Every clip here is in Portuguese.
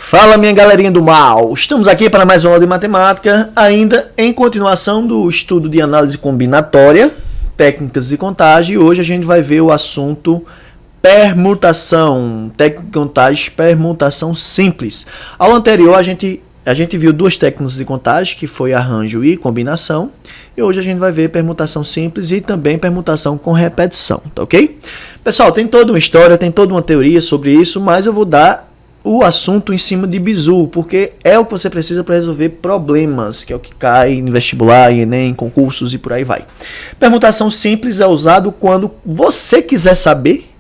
Fala, minha galerinha do mal! Estamos aqui para mais uma aula de matemática, ainda em continuação do estudo de análise combinatória, técnicas de contagem, e hoje a gente vai ver o assunto permutação, técnica de contagem, permutação simples. Ao anterior, a gente viu duas técnicas de contagem, que foi arranjo e combinação, e hoje a gente vai ver permutação simples e também permutação com repetição, tá ok? Pessoal, tem toda uma história, tem toda uma teoria sobre isso, mas eu vou dar o assunto em cima de bizu, porque é o que você precisa para resolver problemas, que é o que cai em vestibular, em Enem, concursos e por aí vai. Permutação simples é usado quando você quiser saber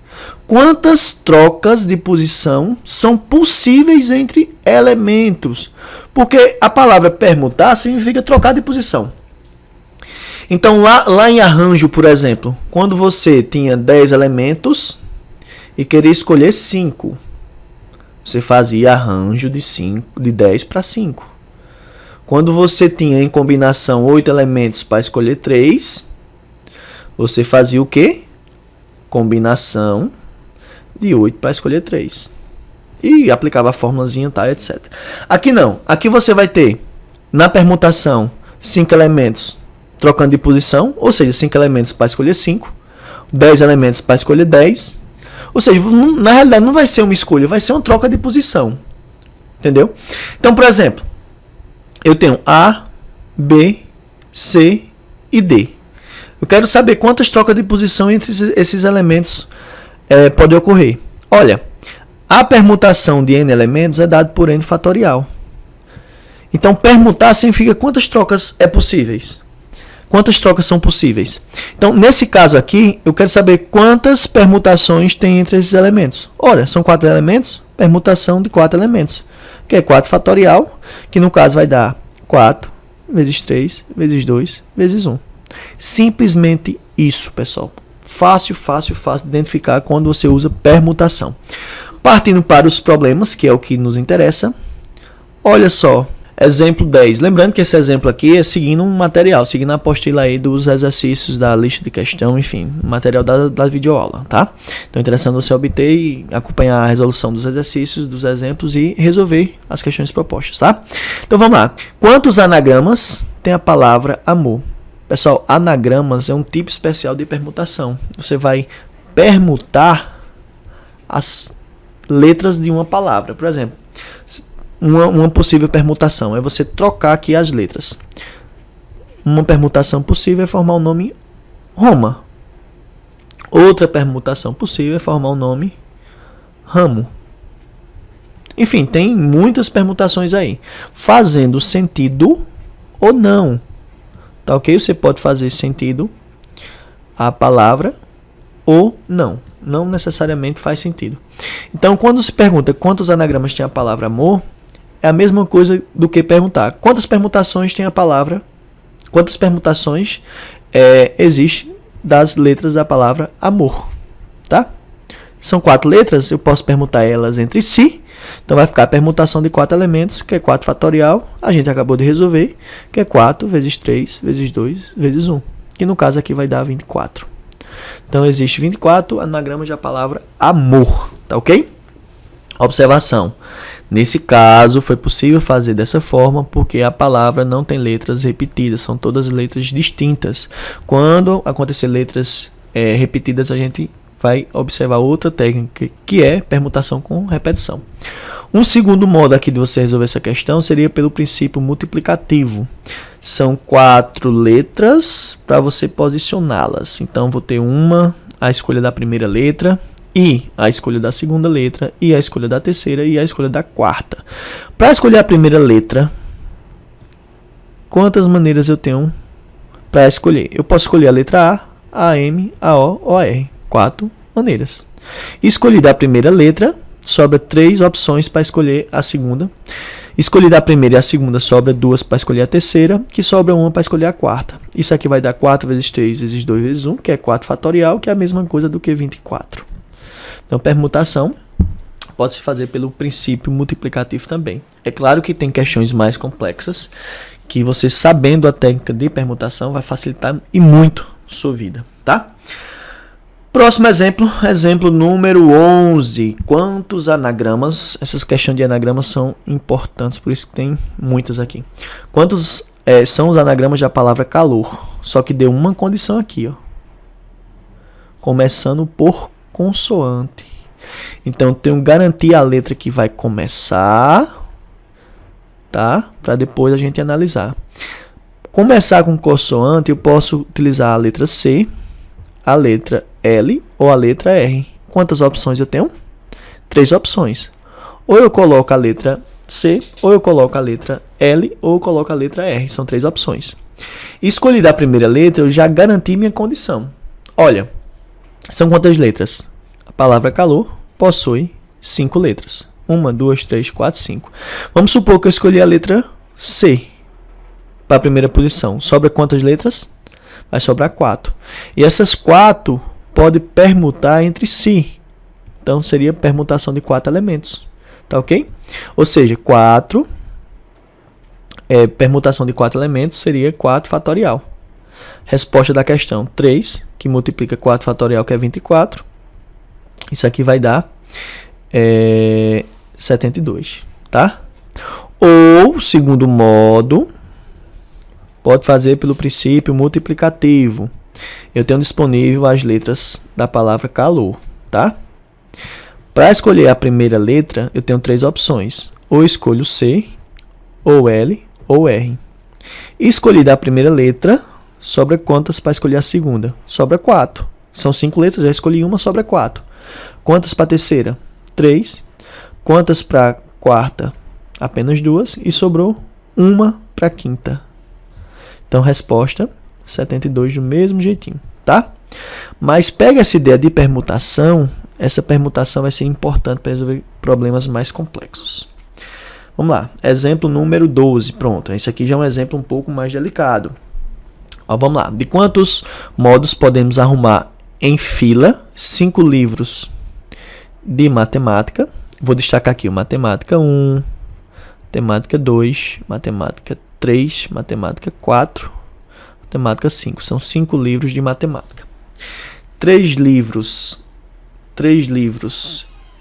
quantas trocas de posição são possíveis entre elementos, porque a palavra permutar significa trocar de posição. Então lá em arranjo, por exemplo, quando você tinha 10 elementos e queria escolher 5, você fazia arranjo de 10 para 5. Quando você tinha em combinação 8 elementos para escolher 3, você fazia o quê? Combinação de 8 para escolher 3. E aplicava a formulazinha, tá, etc. Aqui não. Aqui você vai ter, na permutação, 5 elementos trocando de posição, ou seja, 5 elementos para escolher 5, 10 elementos para escolher 10. Ou seja, na realidade não vai ser uma escolha, vai ser uma troca de posição. Entendeu? Então, por exemplo, eu tenho A, B, C e D. Eu quero saber quantas trocas de posição entre esses elementos pode ocorrer. Olha, a permutação de n elementos é dada por n fatorial. Então, permutar significa quantas trocas é possíveis. Quantas trocas são possíveis? Então, nesse caso aqui, eu quero saber quantas permutações tem entre esses elementos. Ora, são 4 elementos, permutação de 4 elementos, que é 4 fatorial, que no caso vai dar 4 vezes 3 vezes 2 vezes 1. Simplesmente isso, pessoal. Fácil de identificar quando você usa permutação. Partindo para os problemas, que é o que nos interessa. Olha só. Exemplo 10. Lembrando que esse exemplo aqui é seguindo um material, seguindo a apostila aí dos exercícios da lista de questão, enfim, material da videoaula, tá? Então é interessante você obter e acompanhar a resolução dos exercícios, dos exemplos e resolver as questões propostas, tá? Então vamos lá. Quantos anagramas tem a palavra amor? Pessoal, anagramas é um tipo especial de permutação. Você vai permutar as letras de uma palavra. Por exemplo, uma possível permutação é você trocar aqui as letras. Uma permutação possível é formar o nome Roma. Outra permutação possível é formar o nome ramo. Enfim, tem muitas permutações aí, fazendo sentido ou não. Tá ok? Você pode fazer sentido a palavra ou não. Não necessariamente faz sentido. Então, quando se pergunta quantos anagramas tem a palavra amor, é a mesma coisa do que perguntar quantas permutações tem a palavra, quantas permutações existem das letras da palavra amor, tá? São 4 letras, eu posso permutar elas entre si, então vai ficar a permutação de 4 elementos, que é 4 fatorial, a gente acabou de resolver, que é 4 vezes 3 vezes 2 vezes 1, que no caso aqui vai dar 24. Então existe 24 anagramas da palavra amor, tá ok? Observação. Nesse caso, foi possível fazer dessa forma porque a palavra não tem letras repetidas, são todas letras distintas. Quando acontecer letras repetidas, a gente vai observar outra técnica, que é permutação com repetição. Um segundo modo aqui de você resolver essa questão seria pelo princípio multiplicativo. São 4 letras para você posicioná-las. Então, vou ter a escolha da primeira letra, e a escolha da segunda letra, e a escolha da terceira, e a escolha da quarta. Para escolher a primeira letra, quantas maneiras eu tenho para escolher? Eu posso escolher a letra A, a M, a O ou a R. 4 maneiras. Escolhida a primeira letra, sobra 3 opções para escolher a segunda. Escolhida a primeira e a segunda, sobra 2 para escolher a terceira, que sobra 1 para escolher a quarta. Isso aqui vai dar 4 vezes 3 vezes 2 vezes 1, que é 4 fatorial, que é a mesma coisa do que 24. Então, permutação pode-se fazer pelo princípio multiplicativo também. É claro que tem questões mais complexas, que você sabendo a técnica de permutação vai facilitar e muito sua vida, tá? Próximo exemplo, exemplo número 11. Quantos anagramas? Essas questões de anagramas são importantes, por isso que tem muitas aqui. Quantos são os anagramas da palavra calor? Só que deu uma condição aqui, ó. Começando por consoante. Então, eu tenho que garantir a letra que vai começar, tá? Para depois a gente analisar. Começar com consoante, eu posso utilizar a letra C, a letra L ou a letra R. Quantas opções eu tenho? 3 opções. Ou eu coloco a letra C, ou eu coloco a letra L, ou eu coloco a letra R. São 3 opções. Escolhi da primeira letra, eu já garanti minha condição. Olha, são quantas letras? A palavra calor possui 5 letras. 1, 2, 3, 4, 5. Vamos supor que eu escolhi a letra C para a primeira posição. Sobra quantas letras? Vai sobrar 4. E essas 4 podem permutar entre si. Então, seria permutação de 4 elementos. Tá ok? Ou seja, permutação de 4 elementos seria 4 fatorial. Resposta da questão: 3, que multiplica 4 fatorial, que é 24. Isso aqui vai dar 72. Tá? Ou, segundo modo, pode fazer pelo princípio multiplicativo. Eu tenho disponível as letras da palavra calor, tá? Para escolher a primeira letra, eu tenho 3 opções. Ou escolho C, ou L, ou R. Escolhida a primeira letra, sobra quantas para escolher a segunda? Sobra 4. São 5 letras, já escolhi uma, sobra 4. Quantas para a terceira? 3. Quantas para a quarta? Apenas 2. E sobrou uma para a quinta. Então, resposta 72 do mesmo jeitinho, tá? Mas pega essa ideia de permutação, essa permutação vai ser importante para resolver problemas mais complexos. Vamos lá, exemplo número 12, pronto. Esse aqui já é um exemplo um pouco mais delicado. Ó, vamos lá, de quantos modos podemos arrumar em fila 5 livros de matemática? Vou destacar aqui o matemática 1, matemática 2, matemática 3, matemática 4, matemática 5. São 5 livros de matemática. 3 livros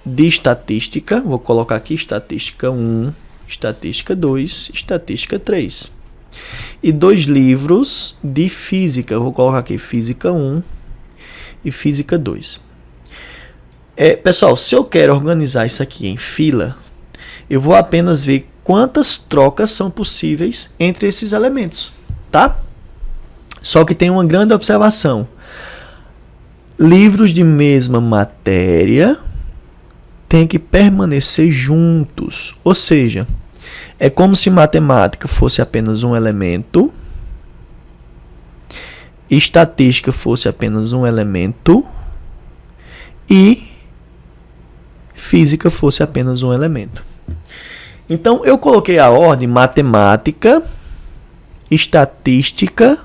de estatística. Vou colocar aqui estatística 1, estatística 2, estatística 3. E 2 livros de física. Vou colocar aqui física 1 e física 2. Pessoal, se eu quero organizar isso aqui em fila, eu vou apenas ver quantas trocas são possíveis entre esses elementos, tá? Só que tem uma grande observação. Livros de mesma matéria têm que permanecer juntos. Ou seja, é como se matemática fosse apenas um elemento, estatística fosse apenas um elemento e física fosse apenas um elemento. Então, eu coloquei a ordem matemática, estatística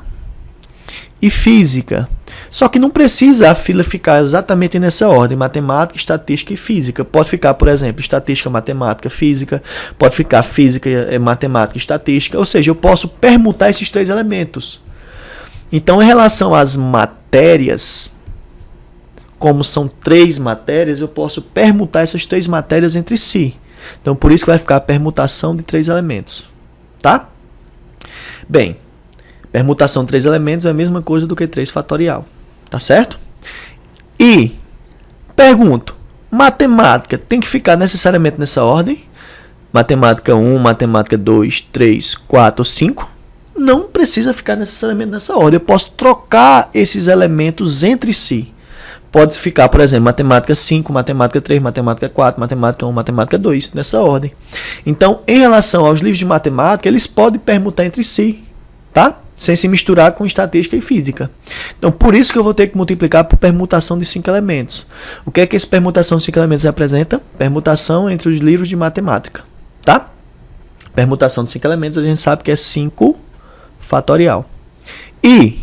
e física. Só que não precisa a fila ficar exatamente nessa ordem, matemática, estatística e física. Pode ficar, por exemplo, estatística, matemática, física. Pode ficar física, matemática, estatística. Ou seja, eu posso permutar esses 3 elementos. Então, em relação às matérias, como são 3 matérias, eu posso permutar essas 3 matérias entre si. Então, por isso que vai ficar a permutação de 3 elementos. Tá? Bem, permutação de 3 elementos é a mesma coisa do que 3 fatorial. Tá certo? E, pergunto, matemática tem que ficar necessariamente nessa ordem? Matemática 1, matemática 2, 3, 4, 5? Não precisa ficar necessariamente nessa ordem. Eu posso trocar esses elementos entre si. Pode ficar, por exemplo, matemática 5, matemática 3, matemática 4, matemática 1, matemática 2, nessa ordem. Então, em relação aos livros de matemática, eles podem permutar entre si, tá? Sem se misturar com estatística e física. Então, por isso que eu vou ter que multiplicar por permutação de 5 elementos. O que é que essa permutação de 5 elementos representa? Permutação entre os livros de matemática, tá? Permutação de 5 elementos, a gente sabe que é 5 fatorial. E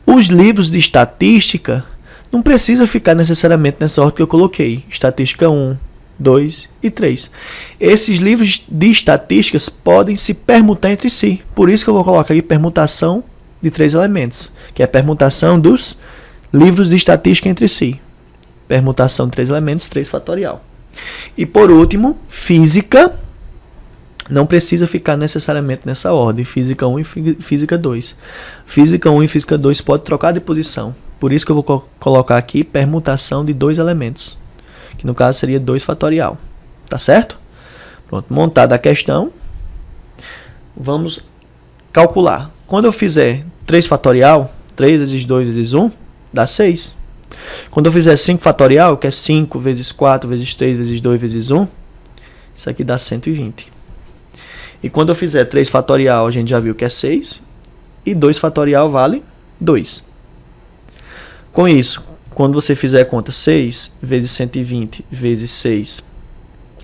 os livros de estatística não precisa ficar necessariamente nessa ordem que eu coloquei. Estatística 1, 2 e 3. Esses livros de estatísticas podem se permutar entre si. Por isso que eu vou colocar aqui permutação de 3 elementos, que é a permutação dos livros de estatística entre si. Permutação de 3 elementos, 3 fatorial. E por último, física. Não precisa ficar necessariamente nessa ordem. Física 1 e física 2. Física 1 e física 2 pode trocar de posição. Por isso que eu vou colocar aqui permutação de 2 elementos. Que no caso seria 2 fatorial. Tá certo? Pronto, montada a questão. Vamos calcular. Quando eu fizer 3 fatorial, 3 vezes 2 vezes 1, dá 6. Quando eu fizer 5 fatorial, que é 5 vezes 4 vezes 3 vezes 2 vezes 1, isso aqui dá 120. E quando eu fizer 3 fatorial, a gente já viu que é 6. E 2 fatorial vale 2. Com isso, quando você fizer a conta 6 vezes 120 vezes 6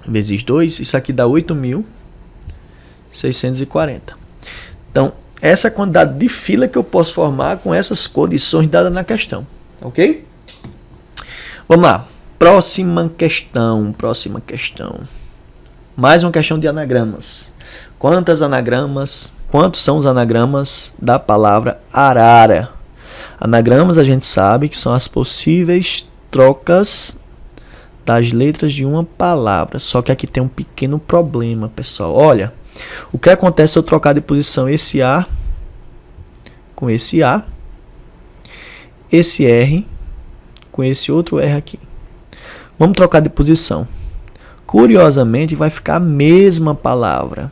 vezes 2, isso aqui dá 8.640. Então, essa é a quantidade de fila que eu posso formar com essas condições dadas na questão. Ok? Vamos lá. Próxima questão. Mais uma questão de anagramas. Quantos são os anagramas da palavra arara? Anagramas a gente sabe que são as possíveis trocas das letras de uma palavra. Só que aqui tem um pequeno problema, pessoal. Olha, o que acontece se eu trocar de posição esse A com esse A, esse R com esse outro R aqui? Vamos trocar de posição. Curiosamente, vai ficar a mesma palavra.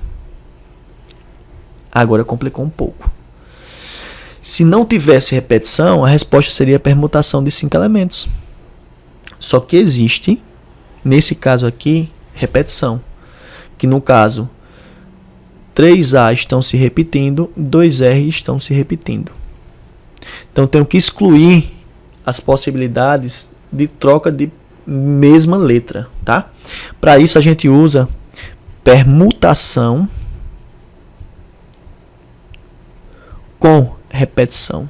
Agora complicou um pouco. Se não tivesse repetição, a resposta seria permutação de 5 elementos. Só que existe, nesse caso aqui, repetição. Que no caso, 3A estão se repetindo, 2R estão se repetindo. Então, tenho que excluir as possibilidades de troca de mesma letra, tá? Para isso, a gente usa permutação com repetição.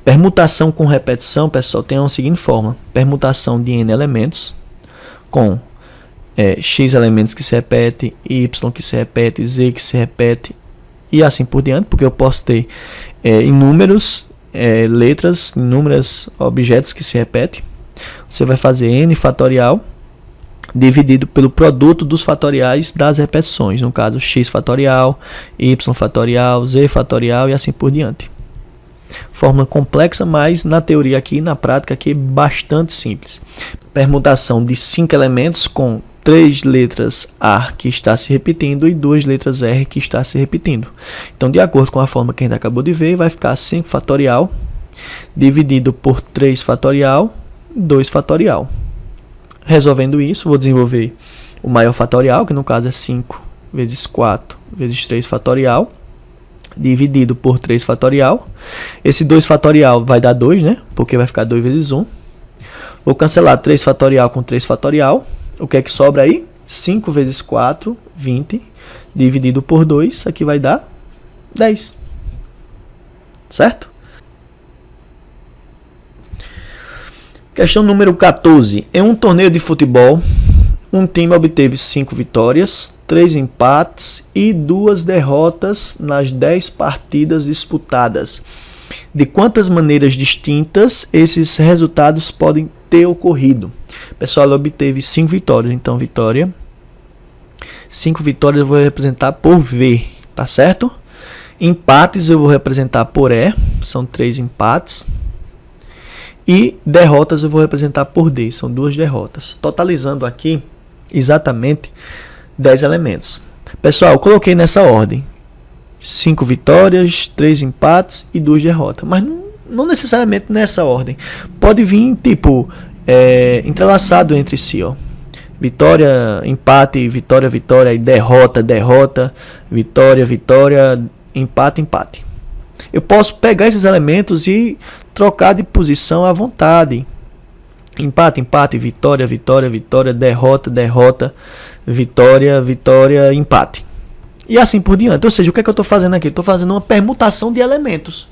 Permutação com repetição, pessoal, tem a seguinte forma. Permutação de N elementos com X elementos que se repete, Y que se repete, Z que se repete e assim por diante, porque eu posso ter inúmeros letras, inúmeros objetos que se repetem. Você vai fazer N fatorial dividido pelo produto dos fatoriais das repetições, no caso x fatorial, y fatorial, z fatorial e assim por diante. Fórmula complexa, mas na teoria aqui, na prática aqui, bastante simples. Permutação de 5 elementos com 3 letras A que está se repetindo e 2 letras R que está se repetindo. Então, de acordo com a forma que a gente acabou de ver, vai ficar 5 fatorial dividido por 3 fatorial, 2 fatorial. Resolvendo isso, vou desenvolver o maior fatorial, que no caso é 5 vezes 4 vezes 3 fatorial, dividido por 3 fatorial. Esse 2 fatorial vai dar 2, né? Porque vai ficar 2 vezes 1. Vou cancelar 3 fatorial com 3 fatorial. O que é que sobra aí? 5 vezes 4, 20, dividido por 2, isso aqui vai dar 10. Certo? Questão número 14. Em um torneio de futebol, um time obteve 5 vitórias, 3 empates e 2 derrotas nas 10 partidas disputadas. De quantas maneiras distintas esses resultados podem ter ocorrido? Pessoal, ele obteve 5 vitórias, então vitória. 5 vitórias eu vou representar por V, tá certo? Empates eu vou representar por E, são 3 empates. E derrotas eu vou representar por D, são 2 derrotas. Totalizando aqui exatamente 10 elementos. Pessoal, eu coloquei nessa ordem. 5 vitórias, 3 empates e 2 derrotas. Mas não necessariamente nessa ordem. Pode vir tipo entrelaçado entre si, ó. Vitória, empate, vitória, vitória, e derrota, derrota, vitória, vitória, empate, empate. Eu posso pegar esses elementos e trocar de posição à vontade. Empate, empate, vitória, vitória, vitória, derrota, derrota, vitória, vitória, empate. E assim por diante. Ou seja, o que é que eu estou fazendo aqui? Estou fazendo uma permutação de elementos.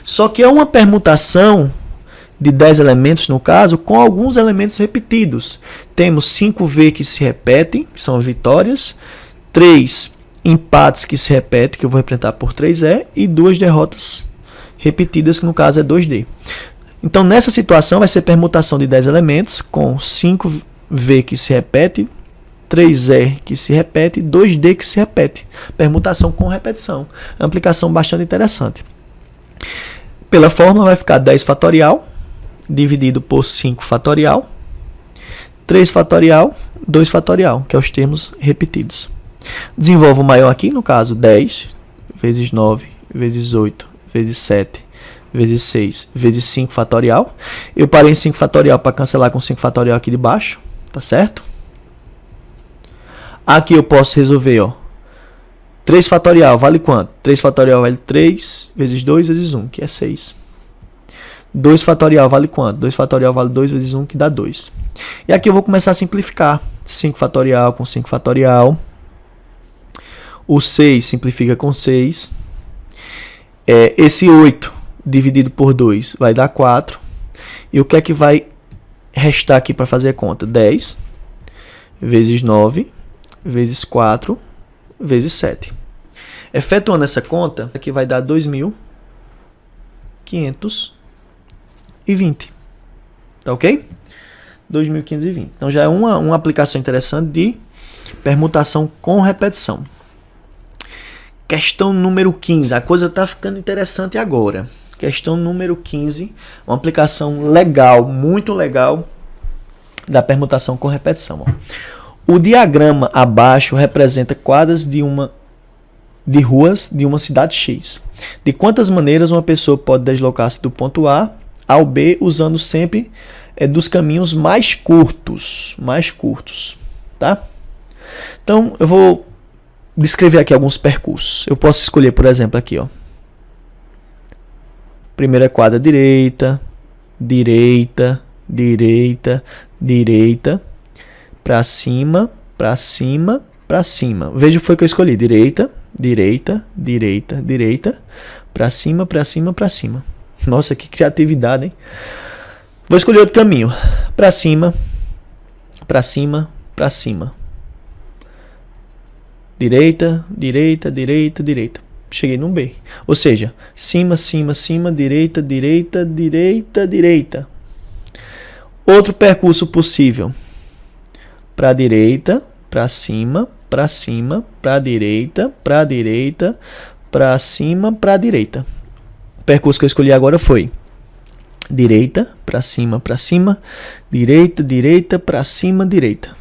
Só que é uma permutação de 10 elementos, no caso, com alguns elementos repetidos. Temos 5V que se repetem, que são vitórias, 3 empates que se repetem, que eu vou representar por 3E, e 2 derrotas repetidas, que no caso é 2D. Então, nessa situação, vai ser permutação de 10 elementos, com 5V que se repete, 3E que se repete e 2D que se repete. Permutação com repetição. Aplicação bastante interessante. Pela fórmula vai ficar 10 fatorial dividido por 5 fatorial, 3 fatorial, 2 fatorial, que é os termos repetidos. Desenvolvo o maior aqui, no caso 10 vezes 9 vezes 8 vezes 7 vezes 6 vezes 5 fatorial. Eu parei em 5 fatorial para cancelar com 5 fatorial aqui de baixo, tá certo? Aqui eu posso resolver, ó. 3 fatorial vale quanto? 3 fatorial vale 3 vezes 2 vezes 1, que é 6. 2 fatorial vale quanto? 2 fatorial vale 2 vezes 1, que dá 2. E aqui eu vou começar a simplificar. 5 fatorial com 5 fatorial. O 6 simplifica com 6. Esse 8 dividido por 2 vai dar 4. E o que é que vai restar aqui para fazer a conta? 10 vezes 9 vezes 4 vezes 7. Efetuando essa conta, aqui vai dar 2.520. Tá ok? 2.520. Então já é uma aplicação interessante de permutação com repetição. Questão número 15. A coisa está ficando interessante agora. Questão número 15. Uma aplicação legal, muito legal, da permutação com repetição. Ó. O diagrama abaixo representa quadras de ruas de uma cidade X. De quantas maneiras uma pessoa pode deslocar-se do ponto A ao B usando sempre dos caminhos mais curtos, tá? Então, eu vou descrever aqui alguns percursos. Eu posso escolher, por exemplo, aqui, ó. Primeira quadra direita, direita, direita, direita, para cima, para cima, para cima. Veja o que foi que eu escolhi. Direita, direita, direita, direita, para cima, para cima, para cima. Nossa, que criatividade, hein? Vou escolher outro caminho. Para cima, para cima, para cima. Direita, direita, direita, direita. Cheguei no B. Ou seja, cima, cima, cima, direita, direita, direita, direita. Outro percurso possível. Para a direita, para cima, para cima, para a direita, para direita, para cima, para direita. O percurso que eu escolhi agora foi direita, para cima, direita, direita, para cima, direita.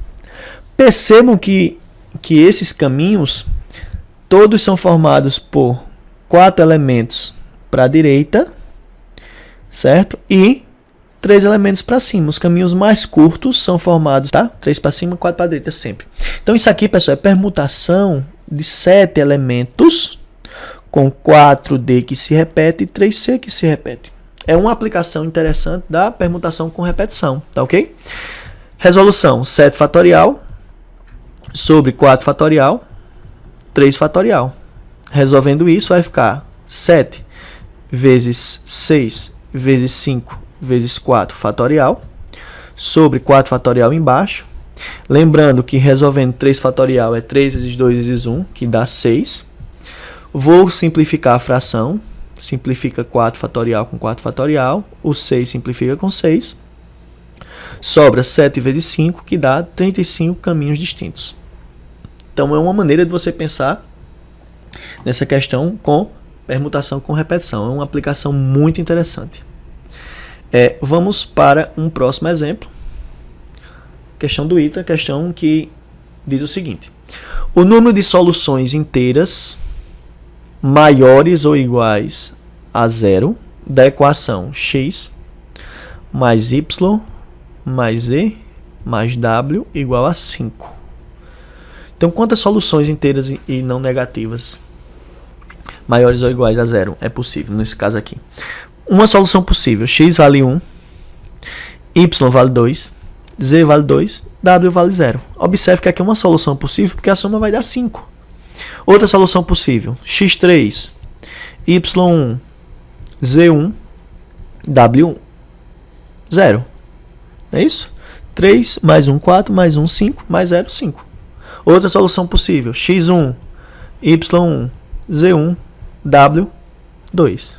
Percebam que esses caminhos todos são formados por 4 elementos para a direita, certo? E 3 elementos para cima. Os caminhos mais curtos são formados, tá? 3 para cima, 4 para a direita sempre. Então isso aqui, pessoal, é permutação de 7 elementos com 4D que se repete e 3C que se repete. É uma aplicação interessante da permutação com repetição, tá ok? Resolução: 7 fatorial sobre 4 fatorial, 3 fatorial. Resolvendo isso, vai ficar 7 vezes 6 vezes 5 vezes 4 fatorial sobre 4 fatorial embaixo. Lembrando que resolvendo 3 fatorial é 3 vezes 2 vezes 1, que dá 6. Vou simplificar a fração. Simplifica 4 fatorial com 4 fatorial. O 6 simplifica com 6. Sobra 7 vezes 5, que dá 35 caminhos distintos. Então é uma maneira de você pensar nessa questão com permutação com repetição. É uma aplicação muito interessante. Vamos para um próximo exemplo. Questão do ITA, questão que diz o seguinte: o número de soluções inteiras maiores ou iguais a 0 da equação x mais y mais e mais w igual a 5. Então, quantas soluções inteiras e não negativas maiores ou iguais a 0 é possível nesse caso aqui? Uma solução possível: x vale 1, y vale 2, z vale 2, w vale 0. Observe que aqui é uma solução possível porque a soma vai dar 5. Outra solução possível: x3, y1, z1, w1, 0. É isso? 3 mais 1, 4, mais 1, 5, mais 0, 5. Outra solução possível: x1, Y1, Z1, W2.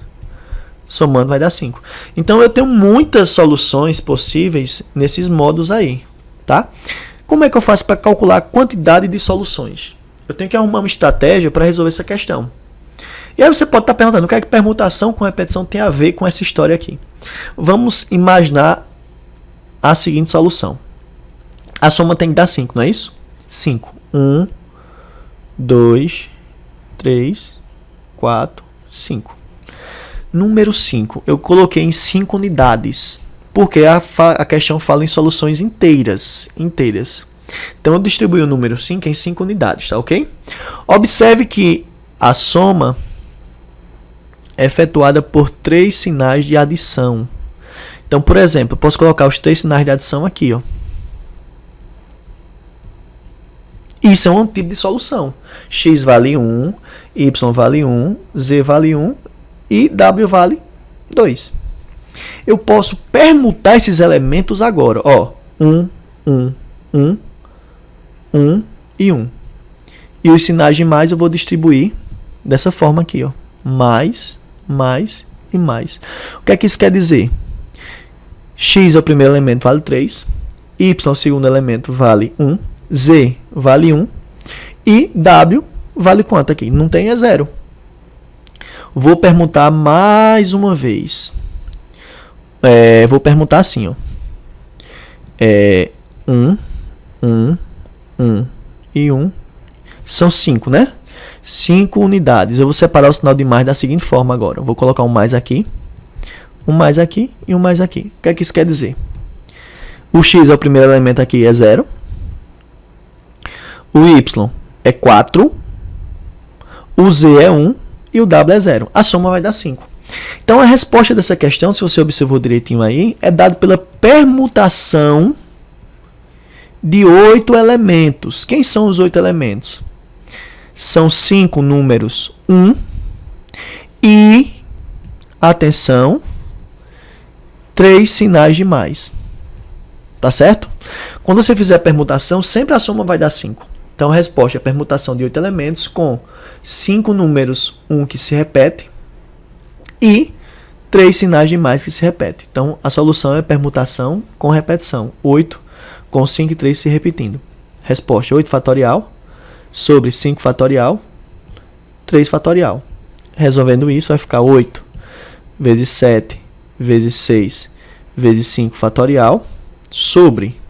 Somando vai dar 5. Então eu tenho muitas soluções possíveis nesses modos aí, tá? Como é que eu faço para calcular a quantidade de soluções? Eu tenho que arrumar uma estratégia para resolver essa questão. E aí você pode estar perguntando, o que é que permutação com repetição tem a ver com essa história aqui? Vamos imaginar a seguinte solução. A soma tem que dar 5, não é isso? 5. 1, 2, 3, 4, 5. Número 5, eu coloquei em 5 unidades, porque a questão fala em soluções inteiras. Então eu distribuí o número 5 em 5 unidades, tá ok? Observe que a soma é efetuada por 3 sinais de adição. Então, por exemplo, eu posso colocar os 3 sinais de adição aqui, ó. Isso é um tipo de solução. X vale 1, Y vale 1, Z vale 1 e W vale 2. Eu posso permutar esses elementos agora. Ó, 1, 1, 1, 1 e 1. E os sinais de mais eu vou distribuir dessa forma aqui. Ó. Mais, mais e mais. O que é que isso quer dizer? X é o primeiro elemento, vale 3. Y é o segundo elemento, vale 1. Z vale 1. E W vale quanto aqui? Não tem, é 0. Vou permutar mais uma vez. Vou permutar assim, ó. 1, 1, 1 e 1. São 5, né? 5 unidades. Eu vou separar o sinal de mais da seguinte forma agora. Eu vou colocar um mais aqui e um mais aqui. O que é que isso quer dizer? O X é o primeiro elemento aqui, é 0. O Y é 4. O Z é 1. E o W é 0. A soma vai dar 5. Então, a resposta dessa questão, se você observou direitinho aí, é dada pela permutação de 8 elementos. Quem são os 8 elementos? São 5 números 1 e, atenção, 3 sinais de mais. Tá certo? Quando você fizer a permutação, sempre a soma vai dar 5. Então, a resposta é a permutação de 8 elementos com 5 números 1 que se repete e 3 sinais de mais que se repete. Então, a solução é permutação com repetição. 8 com 5 e 3 se repetindo. Resposta: 8 fatorial sobre 5 fatorial, 3 fatorial. Resolvendo isso, vai ficar 8 vezes 7 vezes 6 vezes 5 fatorial sobre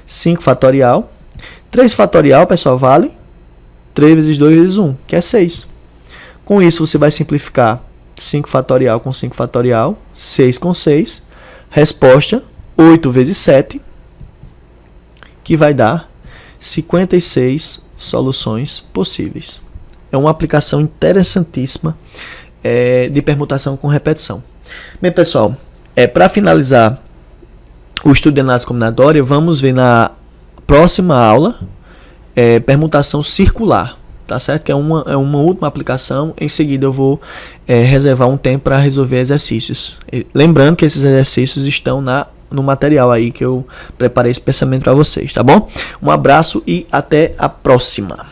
5 fatorial. 3 fatorial, pessoal, vale 3 vezes 2 vezes 1, que é 6. Com isso, você vai simplificar 5 fatorial com 5 fatorial, 6 com 6. Resposta: 8 vezes 7, que vai dar 56 soluções possíveis. É uma aplicação interessantíssima de permutação com repetição. Bem, pessoal, para finalizar o estudo de análise combinatória, vamos ver na próxima aula permutação circular, tá certo? Que é uma última aplicação. Em seguida eu vou reservar um tempo para resolver exercícios. Lembrando que esses exercícios estão no material aí que eu preparei especialmente para vocês, tá bom? Um abraço e até a próxima.